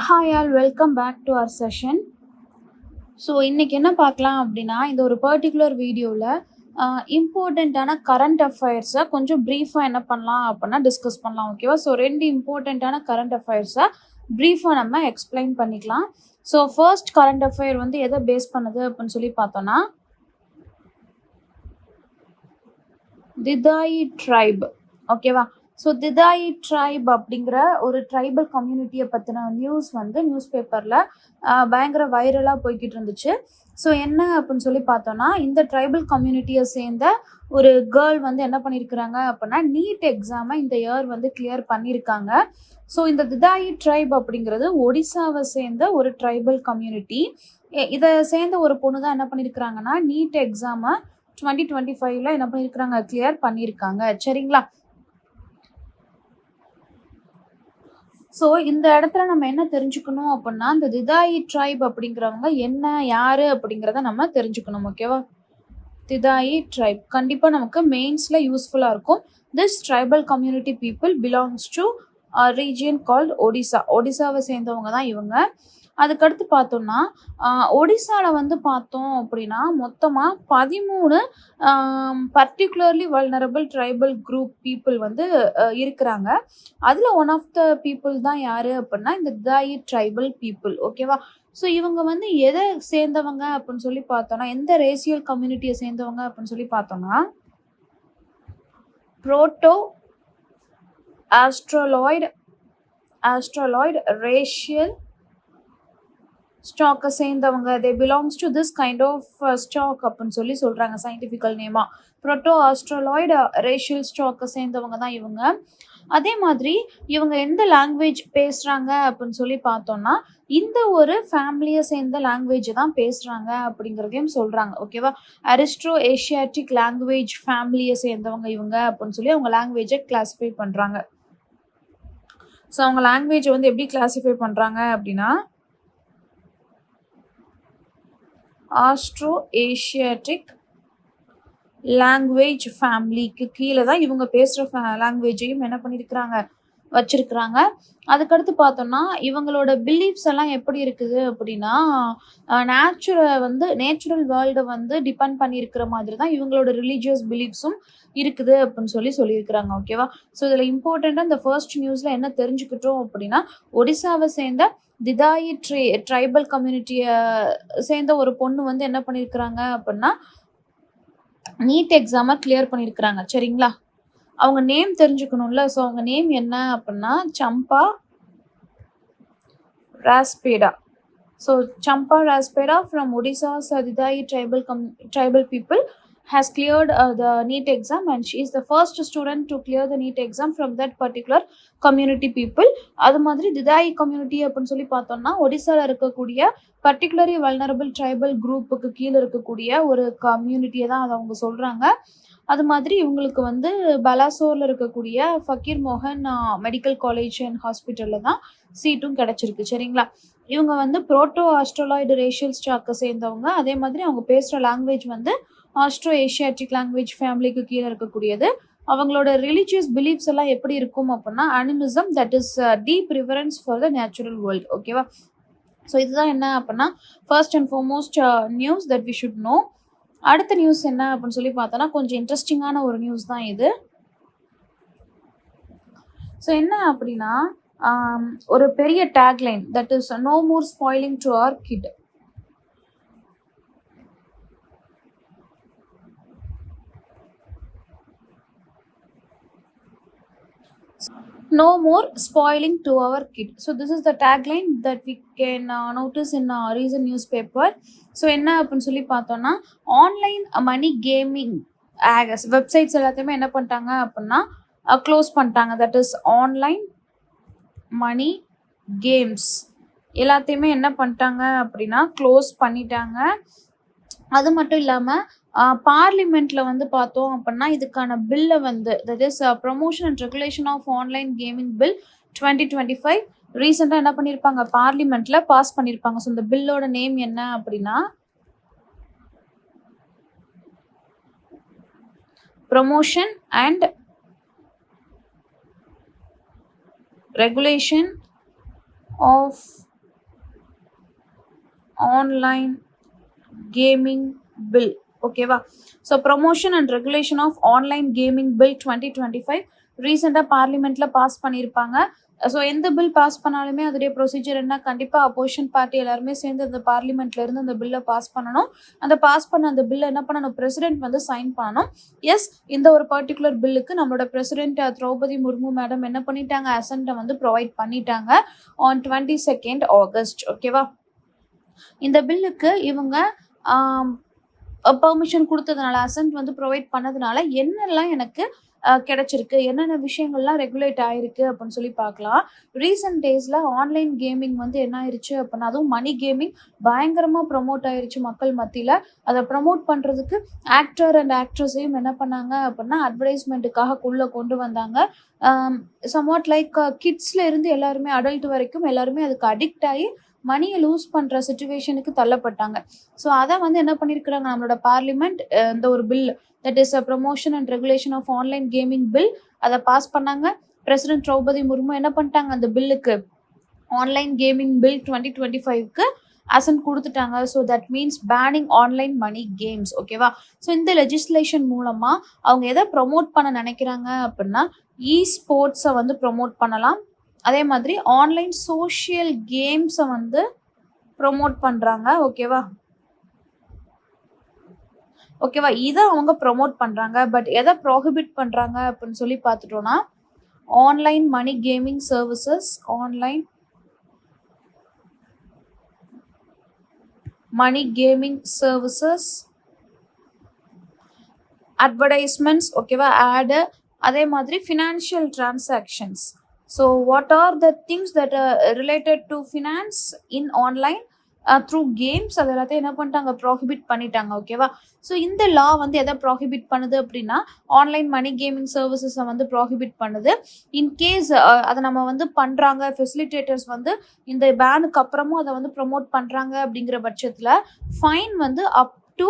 Hi all welcome back to our session. So இன்னைக்கு என்ன பார்க்கலாம் அப்படின்னா, இந்த ஒரு பர்ட்டிகுலர் வீடியோவில் இம்பார்ட்டண்ட்டான கரண்ட் அஃபேர்ஸை கொஞ்சம் ப்ரீஃபாக என்ன பண்ணலாம் அப்படின்னா டிஸ்கஸ் பண்ணலாம். ஓகேவா? ஸோ 2 இம்பார்ட்டண்ட்டான கரண்ட் அஃபேர்ஸை ப்ரீஃபாக நம்ம எக்ஸ்பிளைன் பண்ணிக்கலாம். ஸோ ஃபர்ஸ்ட் கரண்ட் அஃபேர் வந்து எதை பேஸ் பண்ணுது அப்படின்னு சொல்லி பார்த்தோன்னா, திதாயி ட்ரைப். ஓகேவா? ஸோ திதாயி ட்ரைப் அப்படிங்கிற ஒரு ட்ரைபல் கம்யூனிட்டியை பற்றின நியூஸ் வந்து நியூஸ் பேப்பரில் பயங்கர வைரலாக போய்கிட்டு இருந்துச்சு. ஸோ என்ன அப்படின்னு சொல்லி பார்த்தோன்னா, இந்த ட்ரைபல் கம்யூனிட்டியை சேர்ந்த ஒரு கேர்ள் வந்து என்ன பண்ணியிருக்கிறாங்க அப்படின்னா, நீட் எக்ஸாமை இந்த இயர் வந்து கிளியர் பண்ணியிருக்காங்க. ஸோ இந்த திதாயி ட்ரைப் அப்படிங்கிறது ஒடிசாவை சேர்ந்த ஒரு ட்ரைபல் கம்யூனிட்டி. இதை சேர்ந்த ஒரு பொண்ணு தான் என்ன பண்ணியிருக்கிறாங்கன்னா, நீட் எக்ஸாமை 2025 என்ன பண்ணியிருக்கிறாங்க, கிளியர் பண்ணியிருக்காங்க. சரிங்களா? ஸோ இந்த இடத்துல நம்ம என்ன தெரிஞ்சுக்கணும் அப்படின்னா, இந்த திதாயி ட்ரைப் அப்படிங்கிறவங்க என்ன, யாரு அப்படிங்கிறத நம்ம தெரிஞ்சுக்கணும். ஓகேவா? திதாயி ட்ரைப் கண்டிப்பாக நமக்கு மெயின்ஸில் யூஸ்ஃபுல்லாக இருக்கும். This tribal community people belongs to region called Odisha. ஒடிசாவை சேர்ந்தவங்க தான் இவங்க. அதுக்கடுத்து பார்த்தோம்னா, ஒடிசாவில் வந்து பார்த்தோம் அப்படின்னா மொத்தமாக 13 particularly vulnerable tribal group people வந்து இருக்கிறாங்க. அதில் ஒன் ஆஃப் த பீப்புள் தான் யார் அப்படின்னா, இந்த திதாயி ட்ரைபல் பீப்புள். ஓகேவா? ஸோ இவங்க வந்து எதை சேர்ந்தவங்க அப்படின்னு சொல்லி பார்த்தோன்னா, எந்த ரேசியல் கம்யூனிட்டியை சேர்ந்தவங்க அப்படின்னு சொல்லி பார்த்தோன்னா, புரோட்டோ ஆஸ்ட்ரலாய்டு ரேஷியல் ஸ்டாக்கை சேர்ந்தவங்க. They belongs to this kind of stock அப்படின்னு சொல்லி சொல்கிறாங்க சயின்டிஃபிக்கல் நேமாக. புரோட்டோ ஆஸ்ட்ரலாய்டு ரேஷியல் ஸ்டாக்கை சேர்ந்தவங்க தான் இவங்க. அதே மாதிரி இவங்க எந்த லாங்குவேஜ் பேசுகிறாங்க அப்படின்னு சொல்லி பார்த்தோன்னா, இந்த ஒரு ஃபேமிலியை சேர்ந்த லாங்குவேஜ் தான் பேசுகிறாங்க அப்படிங்கிறதையும் சொல்கிறாங்க. ஓகேவா? அரிஸ்ட்ரோ ஏஷியாட்டிக் லாங்குவேஜ் ஃபேமிலியை சேர்ந்தவங்க இவங்க அப்படின்னு சொல்லி அவங்க லாங்குவேஜை கிளாஸிஃபை பண்ணுறாங்க. ஸோ அவங்க லாங்குவேஜை வந்து எப்படி கிளாஸிஃபை பண்ணுறாங்க அப்படின்னா, ஆஸ்ட்ரோ ஏஷியாட்டிக் லாங்குவேஜ் ஃபேமிலிக்கு கீழே தான் இவங்க பேசுகிற லாங்குவேஜையும் என்ன பண்ணியிருக்கிறாங்க, வச்சிருக்கிறாங்க. அதுக்கடுத்து பார்த்தோம்னா, இவங்களோட பிலீஃப்ஸ் எல்லாம் எப்படி இருக்குது அப்படின்னா, நேச்சுரல் வேர்ல்டை வந்து டிபெண்ட் பண்ணியிருக்கிற மாதிரி தான் இவங்களோட ரிலீஜியஸ் பிலீஃப்ஸும் இருக்குது அப்படின்னு சொல்லியிருக்கிறாங்க. ஓகேவா? ஸோ இதில் இம்பார்ட்டண்ட்டாக இந்த ஃபர்ஸ்ட் நியூஸில் என்ன தெரிஞ்சுக்கிட்டோம் அப்படின்னா, ஒடிசாவை சேர்ந்த திதாயி ட்ரைபல் கம்யூனிட்டியை சேர்ந்த ஒரு பொண்ணு வந்து என்ன பண்ணியிருக்கிறாங்க அப்படின்னா, நீட் எக்ஸாமை கிளியர் பண்ணியிருக்கிறாங்க. சரிங்களா? அவங்க நேம் தெரிஞ்சுக்கணும்ல. ஸோ அவங்க நேம் என்ன அப்படின்னா, சம்பா ராஸ்பேடா. So Samba ராஸ்பேடா from ஒடிசா's திதாயி tribal people has cleared the NEET exam and she is the first student to clear the NEET exam from that particular community people. அது மாதிரி திதாயி community அப்படின்னு சொல்லி பார்த்தோம்னா, ஒடிசாவில் இருக்கக்கூடிய பர்டிகுலர்லி வல்னரபிள் ட்ரைபல் குரூப்புக்கு கீழே இருக்கக்கூடிய ஒரு கம்யூனிட்டியை தான் அதை அவங்க சொல்கிறாங்க. அது மாதிரி இவங்களுக்கு வந்து பலாசோரில் இருக்கக்கூடிய ஃபக்கீர் மோகன் மெடிக்கல் காலேஜ் அண்ட் ஹாஸ்பிட்டலில் தான் சீட்டும் கிடச்சிருக்கு. சரிங்களா? இவங்க வந்து புரோட்டோ ஆஸ்ட்ரலாய்டு ரேஷியல் ஸ்டாக்கை சேர்ந்தவங்க. அதே மாதிரி அவங்க பேசுகிற லாங்குவேஜ் வந்து ஆஸ்ட்ரோ ஏஷியாட்டிக் லாங்குவேஜ் ஃபேமிலிக்கு கீழே இருக்கக்கூடியது. அவங்களோட ரிலீஜியஸ் பிலீஃப்ஸ் எல்லாம் எப்படி இருக்கும் அப்படின்னா, animism, that is deep reverence for the natural world. ஓகேவா? ஸோ இதுதான் என்ன அப்படின்னா first and foremost news that we should know. அடுத்த நியூஸ் என்ன அப்படின்னு சொல்லி பார்த்தோன்னா, கொஞ்சம் இன்ட்ரெஸ்டிங்கான ஒரு நியூஸ் தான் இது. ஸோ என்ன அப்படின்னா, ஒரு பெரிய tagline, that is no more spoiling to our kid. No more spoiling to our kid. So this is the tagline that we can notice in a recent newspaper. So என்ன அப்படின்னு சொல்லி பார்த்தோன்னா, ஆன்லைன் மணி கேமிங் வெப்சைட்ஸ் எல்லாத்தையுமே என்ன பண்ணிட்டாங்க அப்படின்னா close பண்ணிட்டாங்க. That is online money games எல்லாத்தையுமே என்ன பண்ணிட்டாங்க அப்படின்னா க்ளோஸ் பண்ணிட்டாங்க. அது மட்டும் இல்லாமல் பார்லிமெண்ட்டில் வந்து பார்த்தோம் அப்படின்னா இதுக்கான பில்லை வந்து, that is promotion and regulation of online gaming bill 2025 ரீசெண்டாக என்ன பண்ணியிருப்பாங்க, பார்லிமெண்ட்டில் பாஸ் பண்ணியிருப்பாங்க. ஸோ இந்த பில்லோட நேம் என்ன அப்படின்னா, promotion and regulation of online gaming bill. ஓகேவா? So promotion and regulation of online gaming bill 2025 ரீசெண்டாக பார்லிமெண்ட்ல பாஸ் பண்ணியிருப்பாங்க. ஸோ எந்த பில் பாஸ் பண்ணாலுமே அதோடைய ப்ரொசீஜர் என்ன, கண்டிப்பாக அப்போசிஷன் பார்ட்டி எல்லாருமே சேர்ந்து அந்த பார்லிமெண்ட்ல இருந்து அந்த பில்லை பாஸ் பண்ணணும். அந்த பாஸ் பண்ண அந்த பில்லை என்ன பண்ணணும், பிரசிடென்ட் வந்து சைன் பண்ணணும். எஸ், இந்த ஒரு பர்டிகுலர் பில்லுக்கு நம்மளோட பிரசிடென்ட் திரௌபதி முர்மு மேடம் என்ன பண்ணிட்டாங்க, அசென்ட்டை வந்து ப்ரொவைட் பண்ணிட்டாங்க ஆன் 22nd ஆகஸ்ட். ஓகேவா? இந்த பில்லுக்கு இவங்க பெர்மிஷன் கொடுத்ததுனால, அசென்ட் வந்து ப்ரொவைட் பண்ணதுனால என்னெல்லாம் எனக்கு கிடைச்சிருக்கு, என்னென்ன விஷயங்கள்லாம் ரெகுலேட் ஆயிருக்கு அப்படின்னு சொல்லி பார்க்கலாம். ரீசெண்ட் டேஸில் ஆன்லைன் கேமிங் வந்து என்ன ஆயிடுச்சு அப்படின்னா, அதுவும் மணி கேமிங் பயங்கரமாக ப்ரொமோட் ஆயிடுச்சு மக்கள் மத்தியில். அதை ப்ரொமோட் பண்ணுறதுக்கு ஆக்டர் அண்ட் ஆக்ட்ரஸையும் என்ன பண்ணாங்க அப்படின்னா அட்வர்டைஸ்மெண்ட்டுக்காக உள்ளே கொண்டு வந்தாங்க. சம்வாட் லைக் கிட்ஸில் இருந்து எல்லாருமே அடல்ட் வரைக்கும் எல்லாருமே அதுக்கு அடிக்ட் ஆகி மணியை லூஸ் பண்ணுற சுச்சுவேஷனுக்கு தள்ளப்பட்டாங்க. ஸோ அதை வந்து என்ன பண்ணியிருக்கிறாங்க நம்மளோட பார்லிமெண்ட், இந்த ஒரு bill that is a promotion and regulation of online gaming bill, அதை பாஸ் பண்ணாங்க. பிரசிடென்ட் திரௌபதி முர்மு என்ன பண்ணிட்டாங்க, அந்த பில்லுக்கு ஆன்லைன் கேமிங் பில் 2025க்கு அசென்ட் கொடுத்துட்டாங்க. So that means banning online money games. ஓகேவா? ஸோ இந்த லெஜிஸ்லேஷன் மூலமாக அவங்க எதை ப்ரொமோட் பண்ண நினைக்கிறாங்க அப்படின்னா, ஸ்போர்ட்ஸை வந்து ப்ரொமோட் பண்ணலாம். அதே மாதிரி ஆன்லைன் சோஷியல் கேம்ஸை வந்து ப்ரொமோட் பண்ணுறாங்க. ஓகேவா? இதை அவங்க ப்ரொமோட் பண்ணுறாங்க. பட் எதை ப்ரோஹிபிட் பண்ணுறாங்க அப்படின்னு சொல்லி பார்த்துட்டோன்னா, online money gaming services, online money gaming services, advertisements, ஓகேவா, ஆடு, அதே மாதிரி financial transactions. So what are the things that related to finance in online through games, அது எல்லாத்தையும் என்ன பண்ணிட்டாங்க, ப்ரோஹிபிட் பண்ணிட்டாங்க. ஓகேவா? ஸோ இந்த லா வந்து எதை ப்ரோஹிபிட் பண்ணுது அப்படின்னா, ஆன்லைன் மணி கேமிங் சர்வீசஸை வந்து ப்ரோஹிபிட் பண்ணுது. இன்கேஸ் அதை நம்ம வந்து பண்ணுறாங்க, ஃபெசிலிட்டேட்டர்ஸ் வந்து இந்த பேனுக்கு அப்புறமும் அதை வந்து ப்ரொமோட் பண்ணுறாங்க அப்படிங்கிற பட்சத்தில் ஃபைன் வந்து அப் டு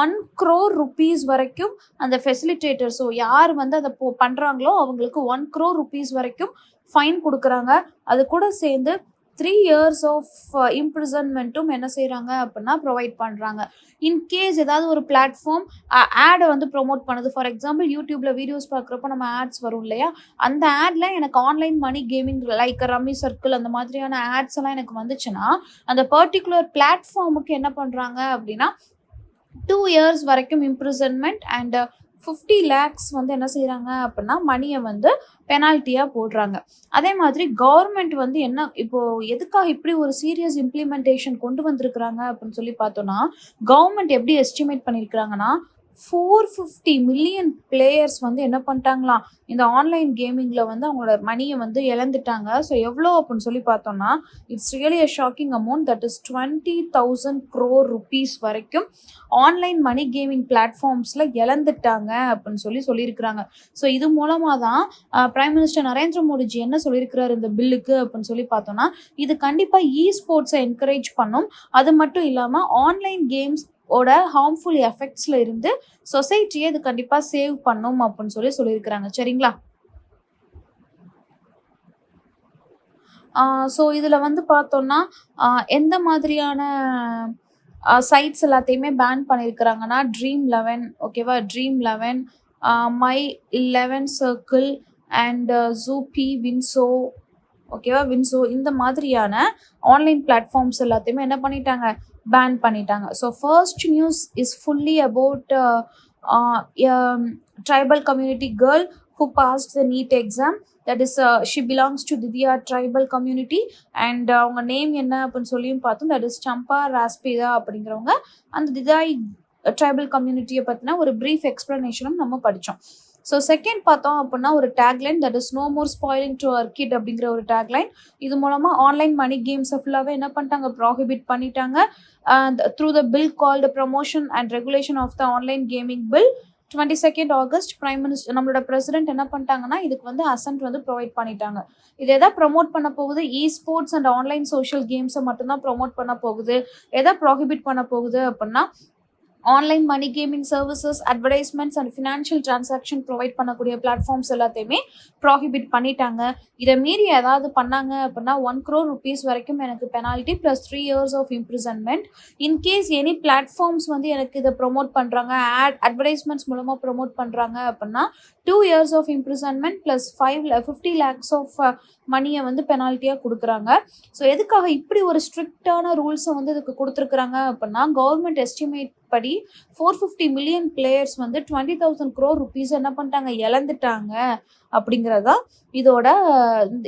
1 crore rupees வரைக்கும் அந்த ஃபெசிலிட்டேட்டர், ஸோ யார் வந்து அதை பண்ணுறாங்களோ அவங்களுக்கு 1 crore rupees வரைக்கும் ஃபைன் கொடுக்குறாங்க. அது கூட சேர்ந்து 3 years ஆஃப் இம்ப்ரிசன்மெண்ட்டும் என்ன செய்கிறாங்க அப்படின்னா ப்ரொவைட் பண்ணுறாங்க. இன்கேஸ் ஏதாவது ஒரு பிளாட்ஃபார்ம் ஆடை வந்து ப்ரொமோட் பண்ணுது, ஃபார் எக்ஸாம்பிள் யூடியூப்பில் வீடியோஸ் பார்க்குறப்போ நம்ம ஆட்ஸ் வரும் இல்லையா, அந்த ஆடில் எனக்கு online money gaming like rummy circle அந்த மாதிரியான ஆட்ஸ் எல்லாம் எனக்கு வந்துச்சுன்னா, அந்த பர்டிகுலர் பிளாட்ஃபார்முக்கு என்ன பண்ணுறாங்க அப்படின்னா 2 years வரைக்கும் இம்ப்ரிசன்மெண்ட் அண்ட் 50 lakhs வந்து என்ன செய்கிறாங்க அப்படின்னா மணியை வந்து பெனால்ட்டியாக போடுறாங்க. அதே மாதிரி கவர்மெண்ட் வந்து என்ன இப்போது எதுக்காக இப்படி ஒரு சீரியஸ் இம்ப்ளிமெண்டேஷன் கொண்டு வந்திருக்கிறாங்க அப்படின்னு சொல்லி பார்த்தோன்னா, கவர்மெண்ட் எப்படி எஸ்டிமேட் பண்ணியிருக்கிறாங்கன்னா 450 million பிளேயர்ஸ் வந்து என்ன பண்ணிட்டாங்களாம், இந்த ஆன்லைன் கேமிங்கில் வந்து அவங்களோட மணியை வந்து இழந்துட்டாங்க. ஸோ எவ்வளோ அப்படின்னு சொல்லி பார்த்தோன்னா, it's really a shocking amount, that is 20,000 crore rupees வரைக்கும் ஆன்லைன் மணி கேமிங் பிளாட்ஃபார்ம்ஸில் இழந்துட்டாங்க அப்படின்னு சொல்லியிருக்கிறாங்க. ஸோ இது மூலமாக தான் பிரைம் மினிஸ்டர் நரேந்திர மோடிஜி என்ன சொல்லியிருக்கிறார் இந்த பில்லுக்கு அப்படின்னு சொல்லி பார்த்தோன்னா, இது கண்டிப்பாக ஸ்போர்ட்ஸை என்கரேஜ் பண்ணும். அது மட்டும் இல்லாமல் ஆன்லைன் கேம்ஸ் ஓட ஹார்ம்ஃபுல் எஃபெக்ட்ஸில் இருந்து சொசைட்டியை இது கண்டிப்பாக சேவ் பண்ணும் அப்படின்னு சொல்லியிருக்கிறாங்க. சரிங்களா? ஸோ இதில் வந்து பார்த்தோன்னா எந்த மாதிரியான சைட்ஸ் எல்லாத்தையுமே பேன் பண்ணியிருக்கிறாங்கன்னா, Dream11, ஓகேவா, Dream11, My11 Circle and Zoopy, Winzo, ஓகேவா, வின்சோ, இந்த மாதிரியான ஆன்லைன் பிளாட்ஃபார்ம்ஸ் எல்லாத்தையுமே என்ன பண்ணிட்டாங்க, பேன் பண்ணிட்டாங்க. So first news is fully about tribal community girl who passed the NEET exam. That is she belongs to Didiya tribal community and அவங்க name என்ன அப்படின்னு சொல்லியும் பார்த்தோம். தட் இஸ் சம்பா ராஸ்பேதா அப்படிங்கிறவங்க அந்த திதாய் ட்ரைபல் கம்யூனிட்டியை பற்றின ஒரு ப்ரீஃப் எக்ஸ்ப்ளனேஷனும் நம்ம படித்தோம். ஸோ செகண்ட் பார்த்தோம் அப்படின்னா ஒரு tagline, that is no more spoiling to our kid அப்படிங்கிற ஒரு டேக்லைன். இது மூலமாக ஆன்லைன் மணி கேம்ஸை ஃபுல்லாகவே என்ன பண்ணிட்டாங்க, ப்ராஹிபிட் பண்ணிட்டாங்க. Through the bill called promotion and regulation of the online gaming bill 22nd August prime minister நம்மளோட பிரசிடென்ட் என்ன பண்ணிட்டாங்கன்னா இதுக்கு வந்து அசென்ட் வந்து ப்ரொவைட் பண்ணிட்டாங்க. இது எதை ப்ரொமோட் பண்ண போகுது, ஸ்போர்ட்ஸ் அண்ட் ஆன்லைன் சோஷியல் கேம்ஸை மட்டும்தான் ப்ரொமோட் பண்ண போகுது. எதை ப்ராஹிபிட் பண்ண போகுது அப்படின்னா online money gaming services, advertisements and financial transaction provide பண்ணக்கூடிய பிளாட்ஃபார்ம்ஸ் எல்லாத்தையுமே ப்ராஹிபிட் பண்ணிட்டாங்க. இதை மீறி ஏதாவது பண்ணாங்க அப்படின்னா 1 crore rupees வரைக்கும் எனக்கு penalty plus 3 years of imprisonment. In case any platforms வந்து எனக்கு இதை ப்ரொமோட் பண்ணுறாங்க, அட்வர்டைஸ்மெண்ட்ஸ் மூலமாக ப்ரொமோட் பண்ணுறாங்க அப்படின்னா 2 years of imprisonment plus 50 lakhs of மணியை வந்து பெனால்ட்டியாக கொடுக்குறாங்க. ஸோ எதுக்காக இப்படி ஒரு ஸ்ட்ரிக்டான ரூல்ஸை வந்து இதுக்கு கொடுத்துருக்குறாங்க அப்படின்னா, கவர்மெண்ட் எஸ்டிமேட் படி 450 million பிளேயர்ஸ் வந்து 20,000 crore rupees என்ன பண்ணிட்டாங்க, இழந்துட்டாங்க அப்படிங்கிறதா இதோட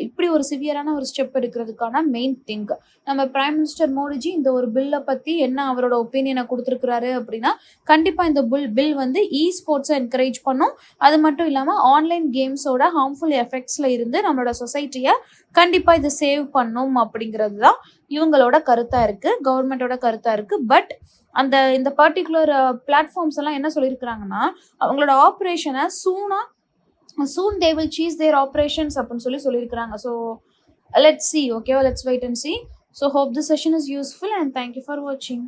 இப்படி ஒரு சிவியரான ஒரு ஸ்டெப் எடுக்கிறதுக்கான மெயின் திங்க். நம்ம பிரைம் மினிஸ்டர் மோடிஜி இந்த ஒரு பில்லை பற்றி என்ன அவரோட ஒப்பீனியனை கொடுத்துருக்குறாரு அப்படின்னா, கண்டிப்பாக இந்த பில் வந்து ஸ்போர்ட்ஸை என்கரேஜ் பண்ணும். அது மட்டும் இல்லாமல் ஆன்லைன் கேம்ஸோட ஹார்ம்ஃபுல் எஃபெக்ட்ஸில் இருந்து நம்மளோட சொசைட்டியை கண்டிப்பாக இது சேவ் பண்ணும் அப்படிங்கிறது தான் இவங்களோட கருத்தாக இருக்குது, கவர்மெண்ட்டோட கருத்தாக இருக்குது. பட் இந்த பர்டிகுலர் பிளாட்ஃபார்ம்ஸ் எல்லாம் என்ன சொல்லியிருக்கிறாங்கன்னா, அவங்களோட ஆப்ரேஷனை soon they will cease their operations அப்படின்னு சொல்லியிருக்கிறாங்க. So let's see, okay, let's wait and see. So hope this session is useful and thank you for watching.